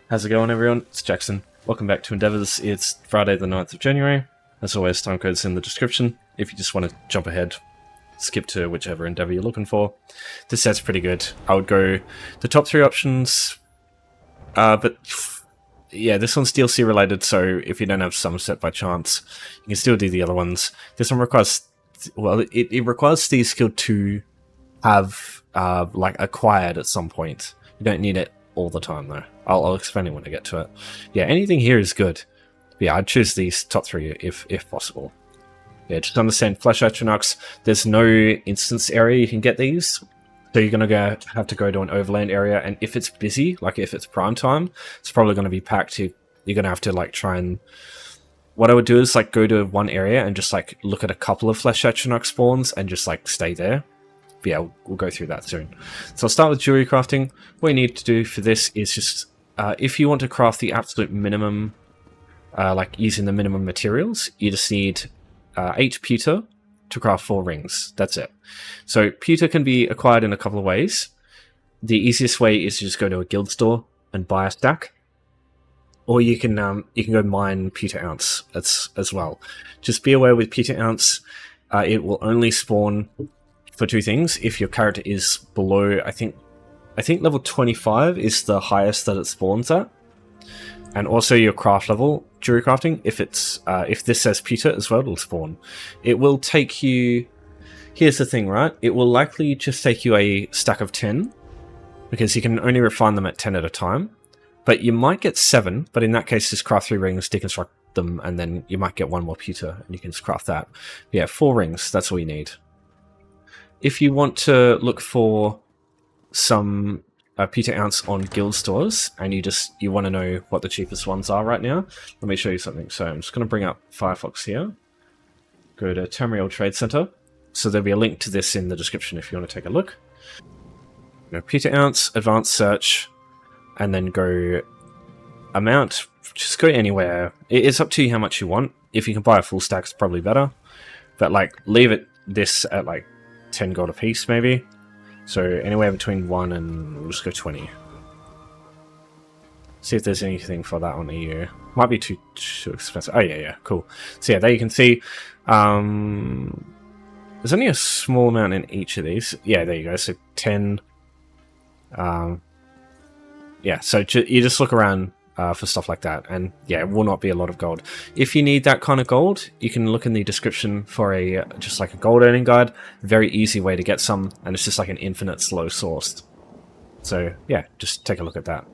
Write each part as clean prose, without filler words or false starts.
How's it going, everyone? It's Jackson. Welcome back to Endeavours. It's Friday the 9th of January. As always, timecodes in the description. If you just want to jump ahead, skip to whichever Endeavour you're looking for. This set's pretty good. I would go the top three options, but yeah, this one's DLC related, so if you don't have some set by chance, you can still do the other ones. This one requires, well, it requires Thieves skill to have like acquired at some point. You don't need it all the time though. I'll explain it when I get to it. Yeah, anything here is good. But yeah, I'd choose these top three if possible. Yeah, just understand Flesh Atronachs, there's no instance area you can get these. So you're going to have to go to an overland area, and if it's busy, like if it's prime time, it's probably going to be packed. You're going to have to like try and... What I would do is like go to one area and just like look at a couple of Flesh Atronach spawns and just like stay there. But yeah, we'll go through that soon. So I'll start with jewelry crafting. What you need to do for this is just, if you want to craft the absolute minimum, like using the minimum materials, you just need 8 pewter to craft 4 rings. That's it. So pewter can be acquired in a couple of ways. The easiest way is to just go to a guild store and buy a stack. Or you can go mine pewter ounce as well. Just be aware with pewter ounce, it will only spawn for 2 things. If your character is below, I think level 25 is the highest that it spawns at, and also your craft level, jewelry crafting. If it's if this says pewter as well, it'll spawn. It will take you. Here's the thing, right? It will likely just take you a stack of 10, because you can only refine them at 10 at a time. But you might get 7. But in that case, just craft 3 rings, deconstruct them, and then you might get 1 more pewter, and you can just craft that. But yeah, 4 rings. That's all you need. If you want to look for some pewter ounce on guild stores, and you want to know what the cheapest ones are right now, let me show you something. So I'm just going to bring up Firefox here. Go to Tamriel Trade Center. So there'll be a link to this in the description if you want to take a look. Go pewter ounce, advanced search, and then go amount. Just go anywhere. It's up to you how much you want. If you can buy a full stack, it's probably better. But like, leave it this at like 10 gold a piece maybe. So anywhere between 1 and we'll just go 20. See if there's anything for that on EU. Might be too expensive. Oh yeah, cool. So yeah, there you can see there's only a small amount in each of these. Yeah, there you go. So 10. Yeah, so you just look around for stuff like that, and yeah, it will not be a lot of gold. If you need that kind of gold, you can look in the description for just like a gold earning guide. Very easy way to get some, and it's just like an infinite slow sourced. So yeah, just take a look at that.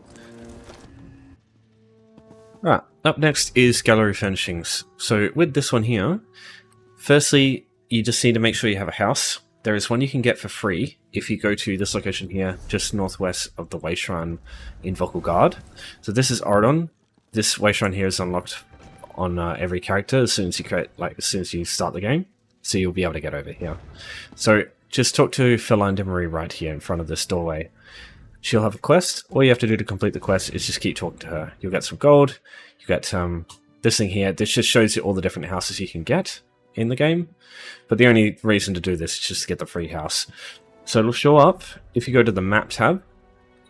Right, up next is gallery furnishings. So with this one here, firstly, you just need to make sure you have a house. There is one you can get for free if you go to this location here, just northwest of the Way Shrine in Guard. So this is Ardon. This Way Shrine here is unlocked on every character as soon as you start the game. So you'll be able to get over here. So just talk to Feline Demery right here in front of this doorway. She'll have a quest. All you have to do to complete the quest is just keep talking to her. You'll get some gold. You get this thing here. This just shows you all the different houses you can get in the game, but the only reason to do this is just to get the free house. So it'll show up if you go to the map tab,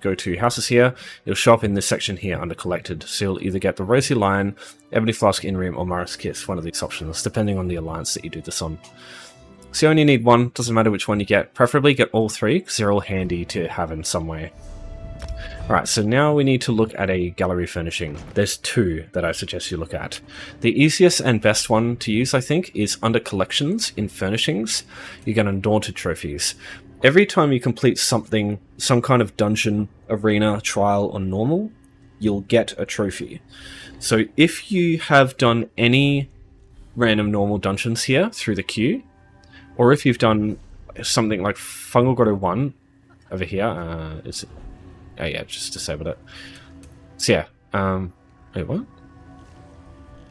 go to houses here, it'll show up in this section here under collected. So you'll either get the Rosy Lion, Ebony Flask in Room, or Mara's Kiss, one of these options, depending on the alliance that you do this on. So you only need 1, doesn't matter which one you get. Preferably get all 3 because they're all handy to have in some way. Alright, so now we need to look at a gallery furnishing. There's 2 that I suggest you look at. The easiest and best one to use, I think, is under collections in furnishings. You get Undaunted trophies. Every time you complete something, some kind of dungeon, arena, trial, or normal, you'll get a trophy. So if you have done any random normal dungeons here through the queue, or if you've done something like Fungal Grotto 1 over here, is it? Oh yeah, just disabled it. So yeah, wait, what?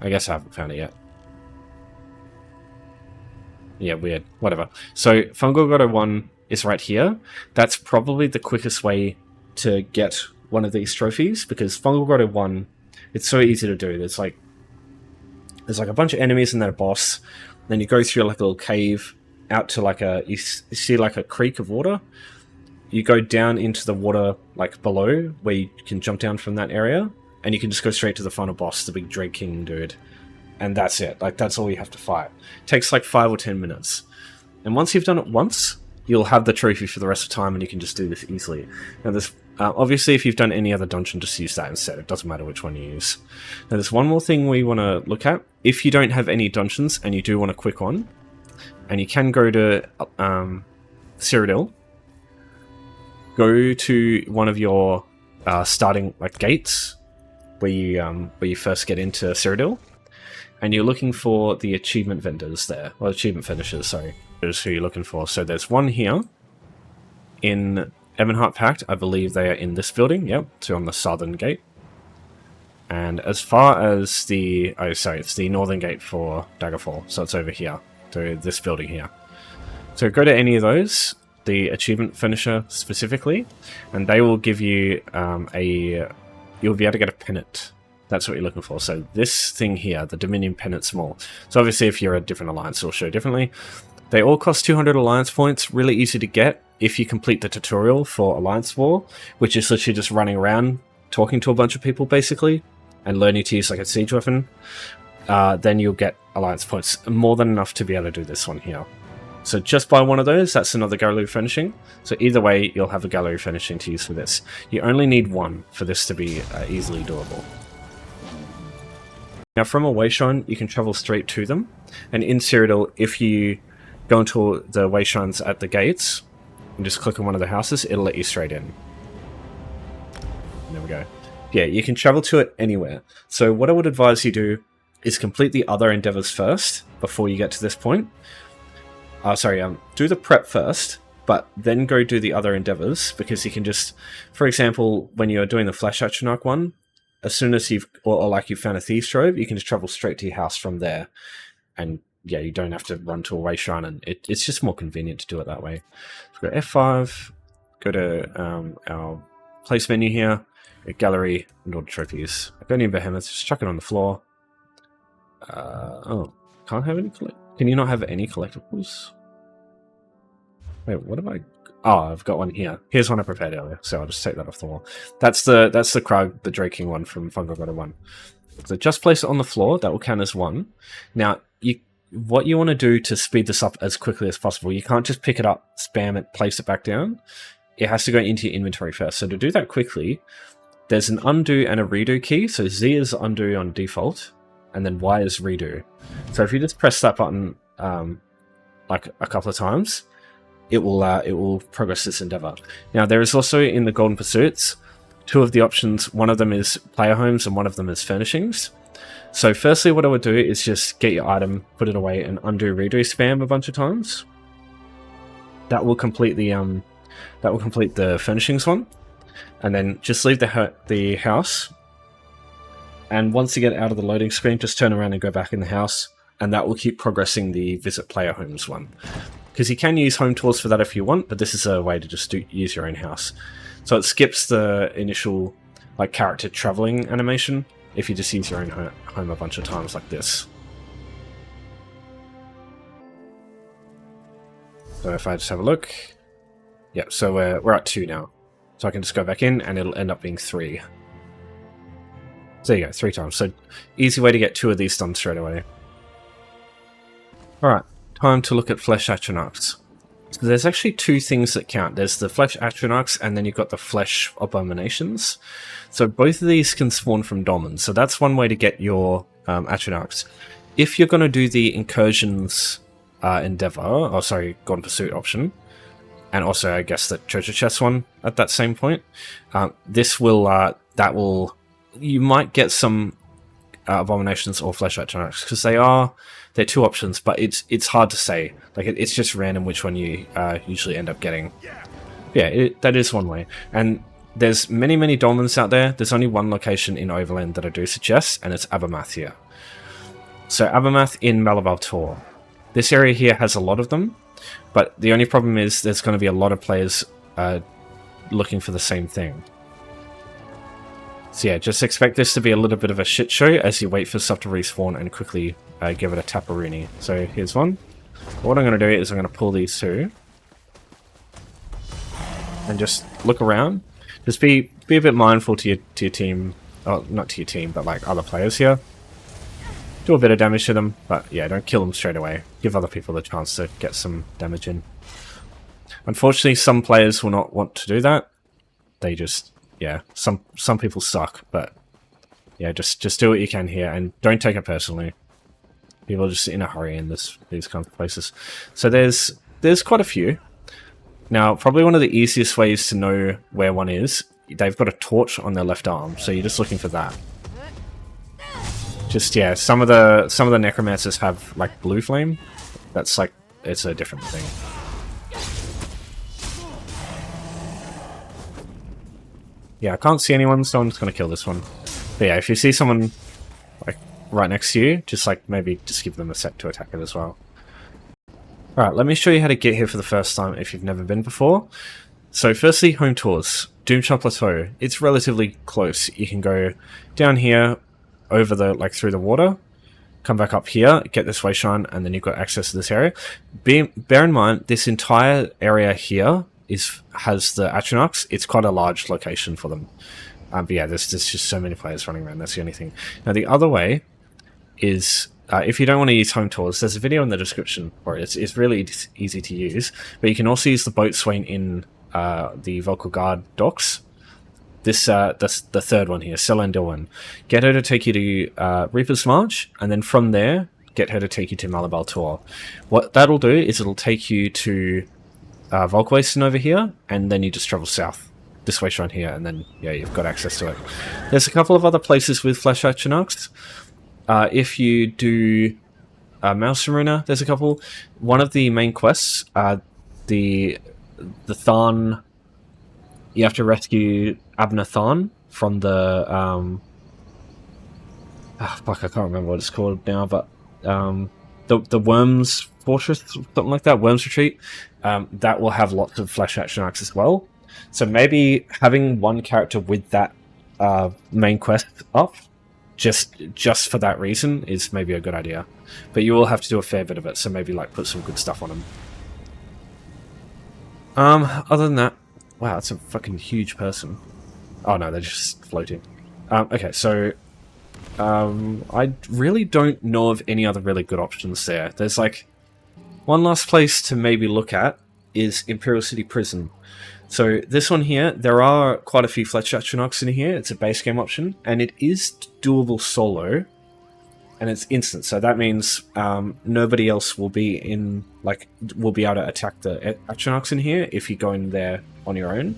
I guess I haven't found it yet. Yeah, weird. Whatever. So Fungal Grotto 1 is right here. That's probably the quickest way to get one of these trophies, because Fungal Grotto 1, it's so easy to do. There's like a bunch of enemies and then a boss. Then you go through like a little cave out to like you see like a creek of water. you go down into the water, like below, where you can jump down from that area, and you can just go straight to the final boss, the big Drake King dude. And that's it. Like, that's all you have to fight. It takes like 5 or 10 minutes. And once you've done it once, you'll have the trophy for the rest of the time, and you can just do this easily. Now, this obviously, if you've done any other dungeon, just use that instead. It doesn't matter which one you use. Now, there's one more thing we want to look at. If you don't have any dungeons and you do want a quick one, and you can go to Cyrodiil, go to one of your starting like gates where you first get into Cyrodiil, and you're looking for the achievement vendors there, or achievement finishers. Sorry, is who you're looking for. So there's one here in Ebonheart Pact. I believe they are in this building. Yep, so on the southern gate. And as far as the it's the northern gate for Daggerfall. So it's over here, to this building here. So go to any of those, the achievement finisher specifically, and they will give you you'll be able to get a pennant. That's what you're looking for. So this thing here, the Dominion Pennant Small. So obviously if you're a different alliance, it'll show differently. They all cost 200 alliance points, really easy to get if you complete the tutorial for Alliance War, which is literally just running around, talking to a bunch of people basically, and learning to use like a siege weapon. Then you'll get alliance points, more than enough to be able to do this one here. So just buy one of those, that's another gallery finishing. So either way, you'll have a gallery finishing to use for this. You only need one for this to be easily doable. Now from a wayshrine, you can travel straight to them. And in Cyrodiil, if you go into the wayshrines at the gates, and just click on one of the houses, it'll let you straight in. There we go. Yeah, you can travel to it anywhere. So what I would advise you do is complete the other endeavors first, before you get to this point. Do the prep first, but then go do the other endeavors, because you can just, for example, when you're doing the Flash Atronach one, as soon as you've found a Thieves Trove, you can just travel straight to your house from there, and yeah, you don't have to run to a wayshrine, and it's just more convenient to do it that way. So go F5, go to our place menu here, gallery, and order trophies. I don't need behemoths, just chuck it on the floor. Can't have any Can you not have any collectibles? Wait, what have I... Oh, I've got one here. Here's one I prepared earlier, so I'll just take that off the wall. That's the Krug, the Drake King one from Fungal God 1. So just place it on the floor, that will count as one. Now, what you want to do to speed this up as quickly as possible, you can't just pick it up, spam it, place it back down. It has to go into your inventory first. So to do that quickly, there's an undo and a redo key. So Z is undo on default, and then Y is redo. So if you just press that button like a couple of times, it will progress this endeavor. Now there is also in the Golden Pursuits, two of the options. One of them is player homes and one of them is furnishings. So firstly, what I would do is just get your item, put it away, and undo redo spam a bunch of times. That will complete the furnishings one, and then just leave the house. And once you get out of the loading screen, just turn around and go back in the house, and that will keep progressing the visit player homes one. Because you can use home tours for that if you want, but this is a way to just use your own house. So it skips the initial character traveling animation if you just use your own home a bunch of times like this. So if I just have a look, yeah, so we're at 2 now. So I can just go back in and it'll end up being 3. So there you go, 3 times. So easy way to get 2 of these done straight away. Alright, time to look at Flesh Atronachs. So there's actually 2 things that count. There's the Flesh Atronachs and then you've got the Flesh Abominations. So both of these can spawn from Dolmens. So that's one way to get your Atronachs. If you're going to do the Incursions Golden Pursuit option, and also I guess the Treasure Chest one at that same point, you might get some Abominations or Flesh Atronachs, because they're 2 options, but it's hard to say. It's just random which one you usually end up getting. Yeah, that is one way. And there's many dolmens out there. There's only one location in Overland that I do suggest, and it's Abermath here. So Abermath in Malaval Tor. This area here has a lot of them, but the only problem is there's going to be a lot of players looking for the same thing. So yeah, just expect this to be a little bit of a shit show as you wait for stuff to respawn and quickly give it a taparoonie. So here's one. What I'm going to do is I'm going to pull these 2. and just look around. Just be a bit mindful to your team, oh, not to your team, but like other players here. Do a bit of damage to them, but yeah, don't kill them straight away. Give other people the chance to get some damage in. Unfortunately, some players will not want to do that. They just, yeah, some people suck, but yeah, just do what you can here, and don't take it personally. People are just in a hurry in these kinds of places. So there's quite a few. Now, probably one of the easiest ways to know where one is, they've got a torch on their left arm, so you're just looking for that. Just, yeah, some of the necromancers have like blue flame. That's like, it's a different thing. Yeah, I can't see anyone, so I'm just gonna kill this one. But yeah, if you see someone like right next to you, just like maybe just give them a sec to attack it as well. Alright, let me show you how to get here for the first time if you've never been before. So firstly, home tours. Doomshire Plateau. It's relatively close. You can go down here, over the, like through the water, come back up here, get this way shine, and then you've got access to this area. Bear in mind, this entire area here has the Atronachs. It's quite a large location for them. But yeah, there's just so many players running around, that's the only thing. Now the other way is, if you don't want to use home tours, there's a video in the description for it. It's really easy to use, but you can also use the boatswain in the Vocal Guard docks. That's the third one here, Selandilwyn. Get her to take you to Reaper's March, and then from there, get her to take you to Malabal Tor. What that'll do is it'll take you to Volkwasten over here, and then you just travel south. This way around here, and then, yeah, you've got access to it. There's a couple of other places with Flash Atronachs. If you do Mouse Arena, there's a couple. One of the main quests, the Tharn, you have to rescue Abner Tharn from the fuck, I can't remember what it's called now, but the Worms Fortress, something like that, Worms Retreat, that will have lots of Flash Atronachs as well. So maybe having one character with that main quest up, just for that reason, is maybe a good idea. But you will have to do a fair bit of it, so maybe like put some good stuff on them. Other than that, wow, that's a fucking huge person. Oh no, they're just floating. Okay, so I really don't know of any other really good options there. There's like one last place to maybe look at is Imperial City Prison. So this one here, there are quite a few Fletch Atronachs in here. It's a base game option, and it is doable solo, and it's instant. So that means nobody else will be will be able to attack the Atronachs in here if you go in there on your own.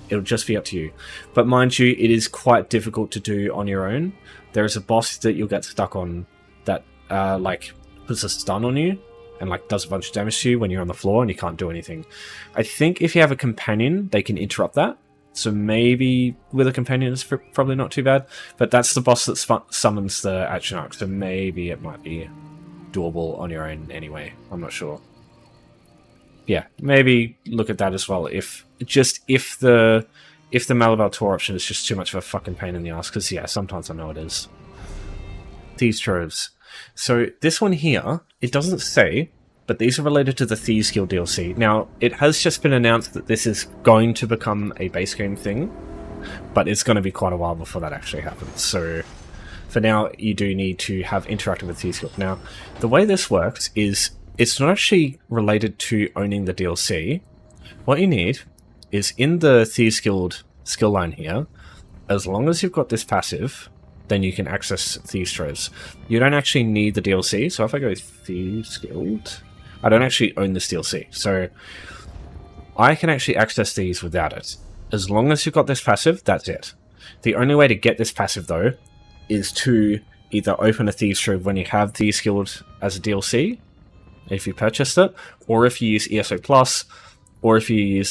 It'll just be up to you. But mind you, it is quite difficult to do on your own. There is a boss that you'll get stuck on that like puts a stun on you and like does a bunch of damage to you when you're on the floor and you can't do anything. I think if you have a companion, they can interrupt that. So maybe with a companion it's probably not too bad. But that's the boss that summons the Atronach, so maybe it might be doable on your own anyway. I'm not sure. Yeah, maybe look at that as well. If the Malabal Tor option is just too much of a fucking pain in the ass, because yeah, sometimes I know it is. Thieves Troves. So this one here, it doesn't say, but these are related to the Thieves Guild DLC. Now, it has just been announced that this is going to become a base game thing, but it's going to be quite a while before that actually happens. So for now, you do need to have interactive with Thieves Guild. Now, the way this works is it's not actually related to owning the DLC. What you need is in the Thieves Guild skill line here, as long as you've got this passive, then you can access Thieves Troves. You don't actually need the DLC, so if I go Thieves Guild, I don't actually own this DLC, so I can actually access these without it. As long as you've got this passive, that's it. The only way to get this passive, though, is to either open a Thieves Trove when you have Thieves Guild as a DLC, if you purchased it, or if you use ESO Plus, or if you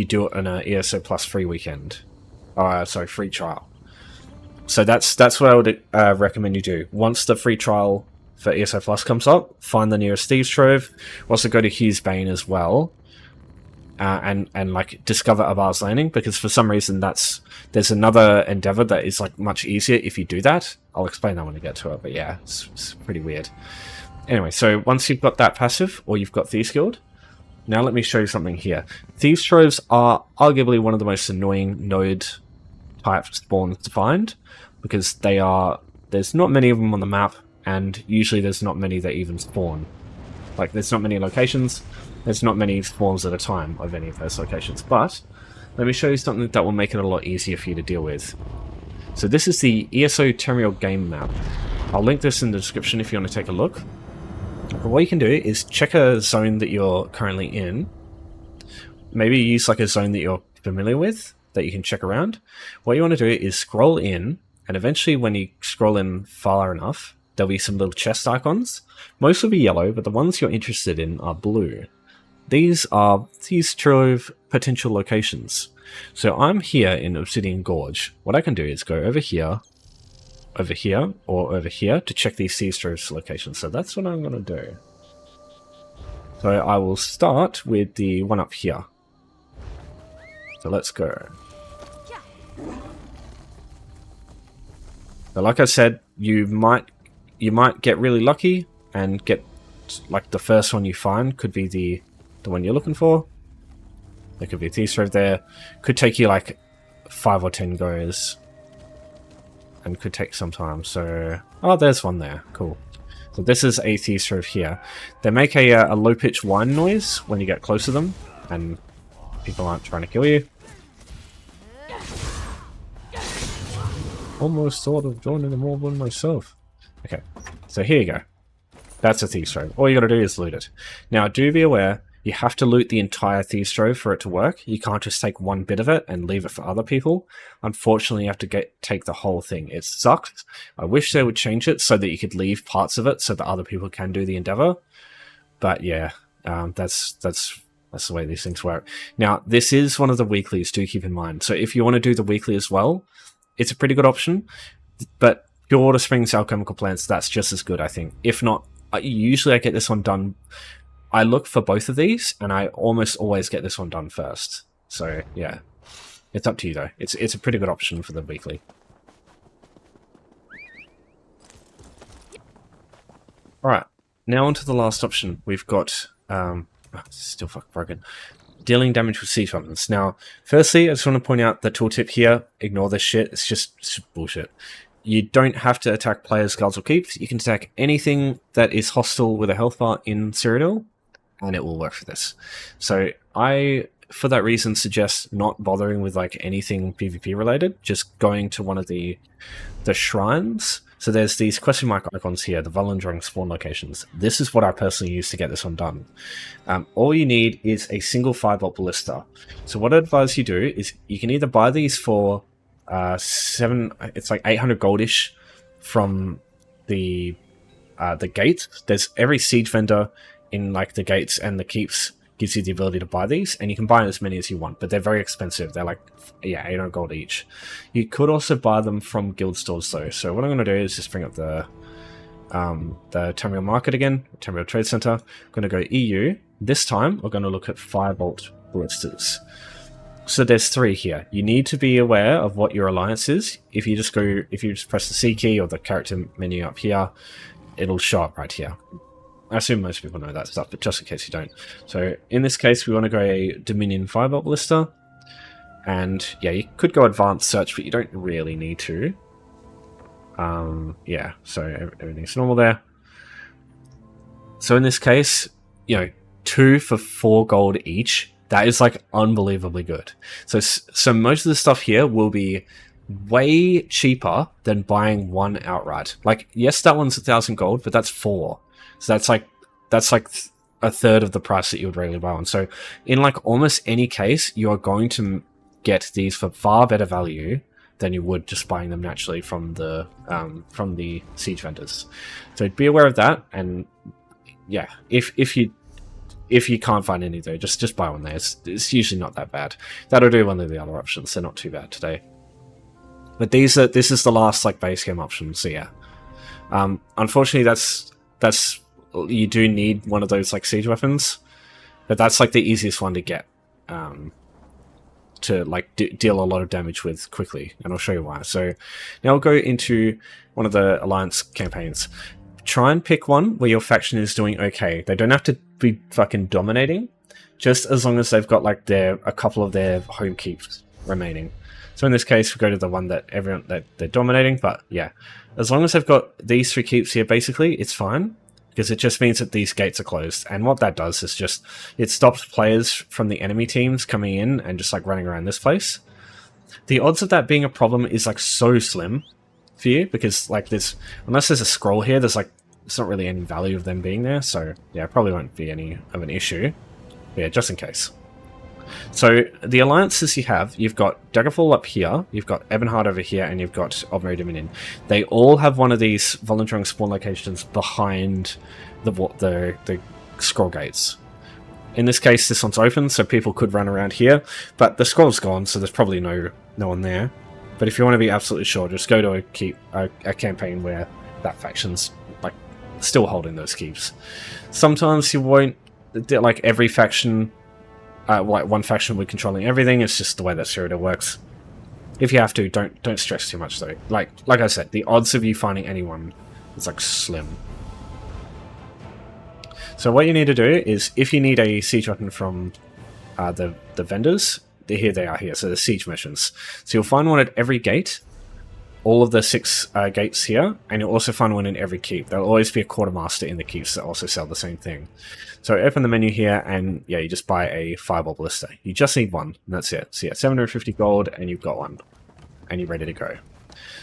do it on an ESO Plus free weekend. Free trial. So that's what I would recommend you do. Once the free trial for ESO Plus comes up, find the nearest Thieves Trove. Also go to Hugh's Bane as well, and like discover Abar's Landing, because for some reason there's another endeavor that is like much easier if you do that. I'll explain that when I get to it, but yeah, it's pretty weird. Anyway, so once you've got that passive, or you've got Thieves Guild, now let me show you something here. Thieves Troves are arguably one of the most annoying node type spawns to find, because there's not many of them on the map, and usually there's not many that even spawn. Like, there's not many locations, there's not many spawns at a time of any of those locations. But let me show you something that will make it a lot easier for you to deal with. So this is the ESO Tamriel game map. I'll link this in the description if you want to take a look. But what you can do is check a zone that you're currently in. Maybe use like a zone that you're familiar with, that you can check around. What you want to do is scroll in, and eventually when you scroll in far enough, there'll be some little chest icons. Most will be yellow, but the ones you're interested in are blue. These are Thieves Trove potential locations. So I'm here in Obsidian Gorge. What I can do is go over here, or over here to check these Thieves Trove locations. So that's what I'm going to do. So I will start with the one up here. So let's go. So like I said, you might get really lucky and get, like, the first one you find could be the one you're looking for. There could be a Thieves Trove there. Could take you like 5 or 10 goes, and could take some time. So, oh, there's one there. Cool. So this is a Thieves Trove here. They make a low-pitched whine noise when you get close to them, and people aren't trying to kill you. Almost thought of joining the more than myself. Okay, so here you go. That's a Thieves Trove. All you gotta do is loot it. Now, do be aware, you have to loot the entire Thieves Trove for it to work. You can't just take one bit of it and leave it for other people. Unfortunately, you have to take the whole thing. It sucks. I wish they would change it so that you could leave parts of it so that other people can do the endeavor. But yeah, that's the way these things work. Now, this is one of the weeklies, do keep in mind. So if you want to do the weekly as well, it's a pretty good option. But Pure Water Springs Alchemical Plants, that's just as good, I think. If not, usually I get this one done. I look for both of these, and I almost always get this one done first. So, yeah. It's up to you, though. It's a pretty good option for the weekly. Alright, now on to the last option. We've got... still fucking broken. Dealing damage with siege weapons. Now, firstly, I just want to point out the tooltip here. Ignore this shit. It's just bullshit. You don't have to attack players, guards, or keeps. You can attack anything that is hostile with a health bar in Cyrodiil, and it will work for this. So I, for that reason, suggest not bothering with like anything PvP related. Just going to one of the shrines. So there's these question mark icons here, the Volundering spawn locations. This is what I personally use to get this one done. All you need is a single 5-bolt ballista. So what I advise you do is you can either buy these for it's like 800 goldish from the gates. There's every siege vendor in like the gates and the keeps gives you the ability to buy these, and you can buy as many as you want, but they're very expensive. They're like, yeah, 800 gold each. You could also buy them from guild stores though. So what I'm going to do is just bring up the Tamriel market again, Tamriel Trade Center. I'm going to go EU. This time we're going to look at 5-bolt ballistas. So there's 3 here. You need to be aware of what your alliance is. If you just press the C key or the character menu up here, it'll show up right here. I assume most people know that stuff, but just in case you don't. So in this case, we want to go a Dominion 5-bolt ballista. And yeah, you could go advanced search, but you don't really need to. Yeah, so everything's normal there. So in this case, 2 for 4 gold each. That is like unbelievably good. So most of the stuff here will be way cheaper than buying one outright. Like, yes, that one's 1,000 gold, but that's 4. So that's like a third of the price that you would regularly buy one. So in like almost any case, you are going to get these for far better value than you would just buying them naturally from the siege vendors. So be aware of that. And yeah, if you can't find any though, just buy one there. It's usually not that bad. That'll do one of the other options. They're not too bad today. But this is the last like base game option. So yeah, unfortunately that's you do need one of those like siege weapons, but that's like the easiest one to get to like deal a lot of damage with quickly, and I'll show you why. So now we'll go into one of the alliance campaigns. Try and pick one where your faction is doing okay. They don't have to be fucking dominating. just as long as they've got like a couple of their home keeps remaining. So in this case, we go to the one that they're dominating, but yeah, as long as they've got these 3 keeps here, basically, it's fine, because it just means that these gates are closed. And what that does is just, it stops players from the enemy teams coming in and just like running around this place. The odds of that being a problem is like so slim for you, because like unless there's a scroll here, there's not really any value of them being there. So yeah, it probably won't be any of an issue. But yeah, just in case. So the alliances you have, you've got Daggerfall up here, you've got Ebonheart over here, and you've got Obmary Dominion. They all have one of these volunteering spawn locations behind the scroll gates. In this case, this one's open, so people could run around here, but the scroll's gone, so there's probably no one there. But if you want to be absolutely sure, just go to a campaign where that faction's like still holding those keeps. Sometimes you won't, like every faction. Like one faction will be controlling everything. It's just the way that Cyrodiil works. If you have to, don't stress too much though. Like I said, the odds of you finding anyone is like slim. So what you need to do is, if you need a siege weapon from the vendors, here they are here. So the siege missions. So you'll find one at every gate, all of the 6 gates here, and you'll also find one in every keep. There'll always be a quartermaster in the keeps that also sell the same thing. So open the menu here, and yeah, you just buy a fireball ballista. You just need one, and that's it. So yeah, 750 gold, and you've got one, and you're ready to go.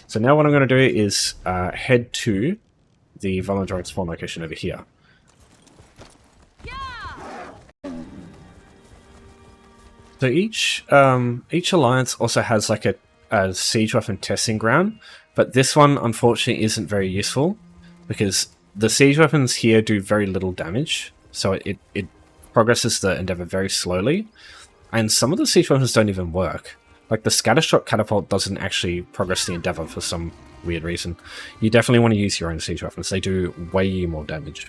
So now what I'm going to do is head to the Volunteering spawn location over here. So each alliance also has like a siege weapon testing ground, but this one unfortunately isn't very useful, because the siege weapons here do very little damage. So it progresses the Endeavour very slowly, and some of the siege weapons don't even work. Like the Scattershot Catapult doesn't actually progress the Endeavour for some weird reason. You definitely want to use your own siege weapons. They do way more damage.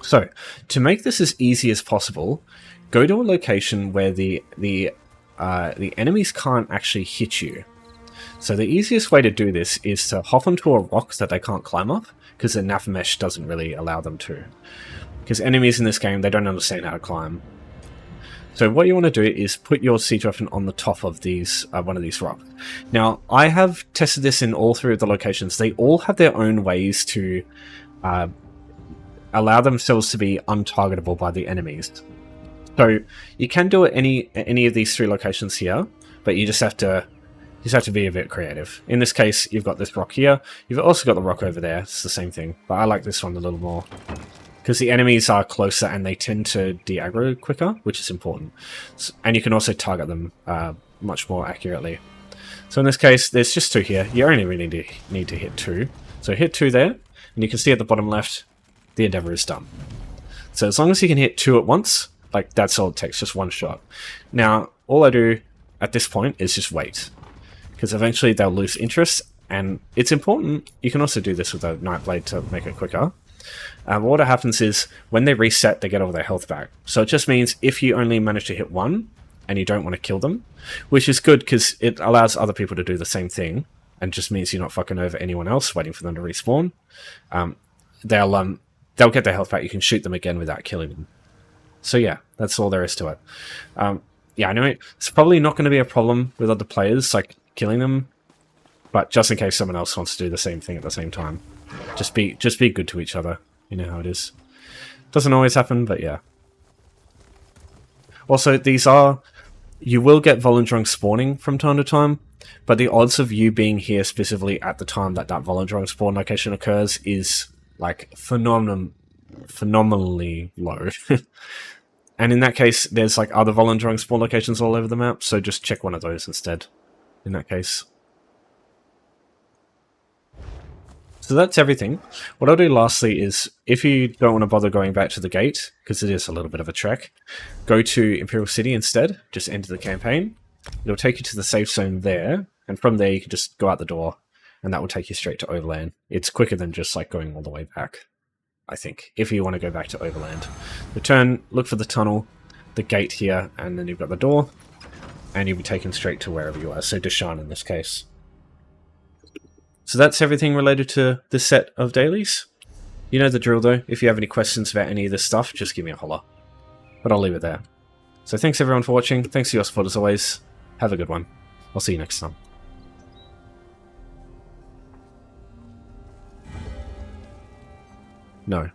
So to make this as easy as possible, go to a location where the enemies can't actually hit you. So the easiest way to do this is to hop onto a rock that they can't climb up, because the nav mesh doesn't really allow them to. Because enemies in this game, they don't understand how to climb. So what you want to do is put your siege weapon on the top of these one of these rocks. Now, I have tested this in all 3 of the locations. They all have their own ways to allow themselves to be untargetable by the enemies. So you can do it any of these 3 locations here, but you just have to be a bit creative. In this case, you've got this rock here. You've also got the rock over there. It's the same thing, but I like this one a little more, because the enemies are closer and they tend to de-aggro quicker, which is important. And you can also target them much more accurately. So in this case, there's just 2 here. You only really need to hit 2. So hit 2 there, and you can see at the bottom left, the Endeavour is done. So as long as you can hit 2 at once, like that's all it takes, just 1 shot. Now, all I do at this point is just wait, because eventually they'll lose interest, and it's important. You can also do this with a Nightblade to make it quicker. What happens is, when they reset, they get all their health back. So it just means if you only manage to hit 1, and you don't want to kill them, which is good because it allows other people to do the same thing, and just means you're not fucking over anyone else waiting for them to respawn, they'll get their health back. You can shoot them again without killing them. So yeah, that's all there is to it. Yeah, I know it's probably not going to be a problem with other players, like killing them, but just in case someone else wants to do the same thing at the same time, just be good to each other. You know how it is. Doesn't always happen, but yeah. Also, you will get Volundrung spawning from time to time, but the odds of you being here specifically at the time that Volundrung spawn location occurs is like phenomenally low. And in that case, there's like other Volundrung spawn locations all over the map, so just check one of those instead, in that case. So that's everything. What I'll do lastly is, if you don't want to bother going back to the gate, because it is a little bit of a trek, go to Imperial City instead, just enter the campaign. It'll take you to the safe zone there, and from there you can just go out the door, and that will take you straight to Overland. It's quicker than just like going all the way back, I think, if you want to go back to Overland. Return, look for the tunnel, the gate here, and then you've got the door, and you'll be taken straight to wherever you are, so Deshaan in this case. So that's everything related to this set of dailies. You know the drill though, if you have any questions about any of this stuff, just give me a holler. but I'll leave it there. So thanks everyone for watching, thanks for your support as always, have a good one. I'll see you next time. No.